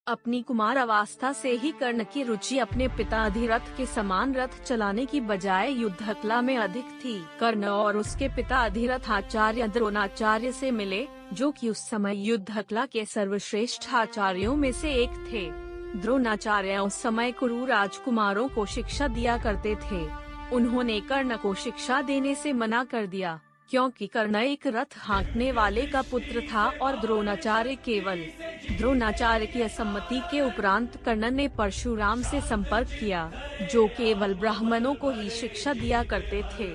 अपनी कुमार अवस्था से ही कर्ण की रुचि अपने पिता अधिरथ के समान रथ चलाने की बजाय युद्ध कला में अधिक थी। कर्ण और उसके पिता अधिरथ आचार्य द्रोणाचार्य से मिले, जो कि उस समय युद्ध कला के सर्वश्रेष्ठ आचार्यों में से एक थे। द्रोणाचार्य उस समय कुरु राजकुमारों को शिक्षा दिया करते थे। उन्होंने कर्ण को शिक्षा देने से मना कर दिया, क्योंकि कर्ण एक रथ हाँकने वाले का पुत्र था और द्रोणाचार्य केवल। द्रोणाचार्य की असम्मति के उपरांत कर्ण ने परशुराम से संपर्क किया, जो केवल ब्राह्मणों को ही शिक्षा दिया करते थे।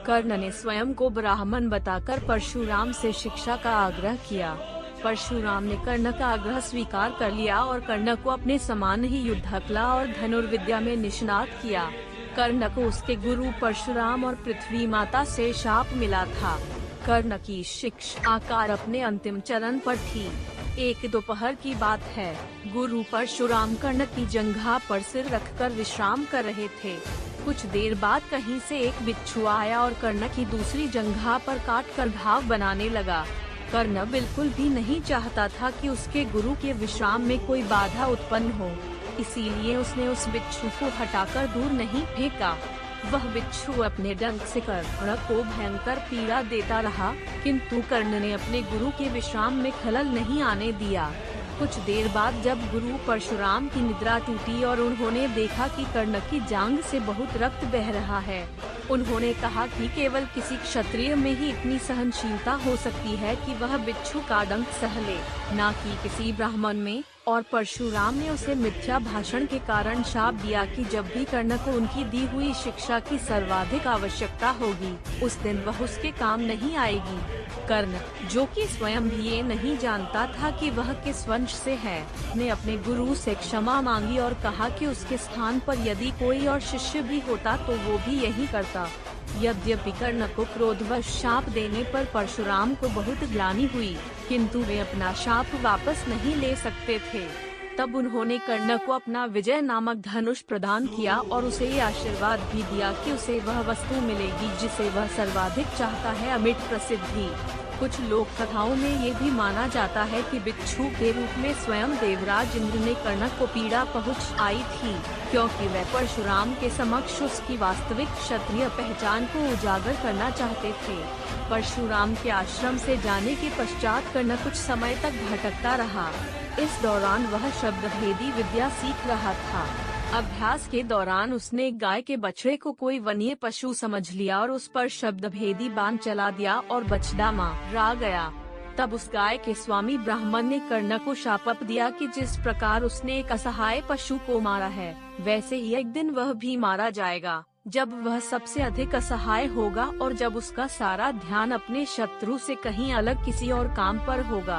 कर्ण ने स्वयं को ब्राह्मण बताकर परशुराम से शिक्षा का आग्रह किया। परशुराम ने कर्ण का आग्रह स्वीकार कर लिया और कर्ण को अपने समान ही युद्ध कला और धनुर्विद्या में निष्णात किया। कर्ण को उसके गुरु परशुराम और पृथ्वी माता से शाप मिला था। कर्ण की शिक्षा आकार अपने अंतिम चरण पर थी। एक दोपहर की बात है, गुरु परशुराम कर्ण की जंघा पर सिर रखकर विश्राम कर रहे थे। कुछ देर बाद कहीं से एक बिच्छू आया और कर्ण की दूसरी जंघा पर काट कर घाव बनाने लगा। कर्ण बिल्कुल भी नहीं चाहता था कि उसके गुरु के विश्राम में कोई बाधा उत्पन्न हो, इसीलिए उसने उस बिच्छू को हटाकर दूर नहीं फेंका। वह बिच्छू अपने डंक से कर्ण को भयंकर पीड़ा देता रहा, किंतु कर्ण ने अपने गुरु के विश्राम में खलल नहीं आने दिया। कुछ देर बाद जब गुरु परशुराम की निद्रा टूटी और उन्होंने देखा कि कर्ण की जांघ से बहुत रक्त बह रहा है, उन्होंने कहा कि केवल किसी क्षत्रिय में ही इतनी सहनशीलता हो सकती है कि वह बिच्छू का डंक सह ले, न कि किसी ब्राह्मण में। और परशुराम ने उसे मिथ्या भाषण के कारण शाप दिया कि जब भी कर्ण को उनकी दी हुई शिक्षा की सर्वाधिक आवश्यकता होगी, उस दिन वह उसके काम नहीं आएगी। कर्ण, जो कि स्वयं भी ये नहीं जानता था कि वह किस वंश से है, ने अपने गुरु से क्षमा मांगी और कहा कि उसके स्थान पर यदि कोई और शिष्य भी होता तो वो भी यही करता। यद्यपि कर्ण को क्रोधवश शाप देने पर परशुराम को बहुत ग्लानि हुई, किंतु वे अपना शाप वापस नहीं ले सकते थे। तब उन्होंने कर्ण को अपना विजय नामक धनुष प्रदान किया और उसे ये आशीर्वाद भी दिया कि उसे वह वस्तु मिलेगी जिसे वह सर्वाधिक चाहता है, अमिट प्रसिद्धि। कुछ लोक कथाओं में ये भी माना जाता है कि बिच्छू के रूप में स्वयं देवराज इंद्र ने कर्ण को पीड़ा पहुँच आई थी, क्योंकि वह परशुराम के समक्ष उसकी वास्तविक क्षत्रिय पहचान को उजागर करना चाहते थे। परशुराम के आश्रम से जाने के पश्चात कर्ण कुछ समय तक भटकता रहा। इस दौरान वह शब्दभेदी विद्या सीख रहा था। अभ्यास के दौरान उसने एक गाय के बछड़े को कोई वन्य पशु समझ लिया और उस पर शब्दभेदी बाण चला दिया और बछड़ा मारा गया। तब उस गाय के स्वामी ब्राह्मण ने कर्ण को शाप दिया कि जिस प्रकार उसने एक असहाय पशु को मारा है, वैसे ही एक दिन वह भी मारा जाएगा, जब वह सबसे अधिक असहाय होगा और जब उसका सारा ध्यान अपने शत्रु से कहीं अलग किसी और काम पर होगा।